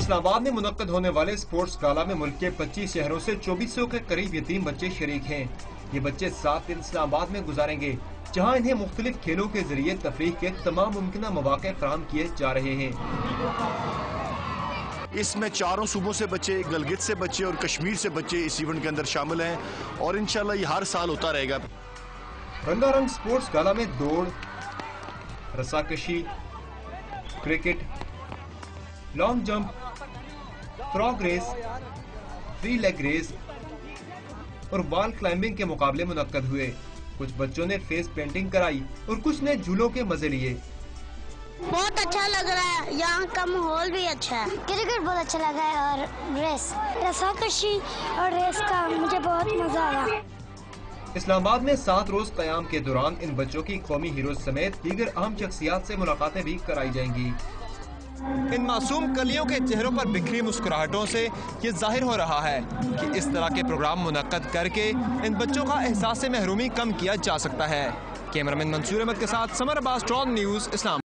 इस्लामाबाद में मुनक्कद होने वाले स्पोर्ट्स गाला में मुल्क के 25 शहरों से 2400 के करीब यतीम बच्चे शरीक हैं। ये बच्चे 7 दिन इस्लामाबाद में गुजारेंगे, जहां इन्हें मुख्तलिफ खेलों के जरिए तफरीह के तमाम मुमकिन मौके फराहम किए जा रहे हैं। इसमें चारों सूबों से बच्चे, गलगित से बच्चे और कश्मीर से बच्चे इस इवेंट के अंदर शामिल हैं और इंशाल्लाह ये हर साल होता रहेगा। रंगारंग स्पोर्ट्स गाला में दौड़, रस्साकशी, cricket, long jump, frog race, free leg race और वॉल क्लाइंबिंग के मुकाबले मुनक्कद हुए। कुछ बच्चों ने फेस पेंटिंग कराई और कुछ ने झूलों के मजे लिए। बहुत अच्छा लग रहा है, यहाँ का माहौल भी अच्छा है। क्रिकेट बहुत अच्छा लगा है और रेस, रस्साकशी और रेस का मुझे बहुत मजा आया। इस्लामाबाद में 7 रोज क़याम के दौरान इन बच्चों की कौमी हीरोज समेत दीगर अहम शख्सियात से मुलाकातें भी कराई जाएंगी। इन मासूम कलियों के चेहरों पर बिखरी मुस्कुराहटों से ये जाहिर हो रहा है कि इस तरह के प्रोग्राम मुनक्कद करके इन बच्चों का एहसास महरूमी कम किया जा सकता है। कैमरामैन मंसूर अहमद के साथ समर अब्बास, ट्रॉन न्यूज़, इस्लाम।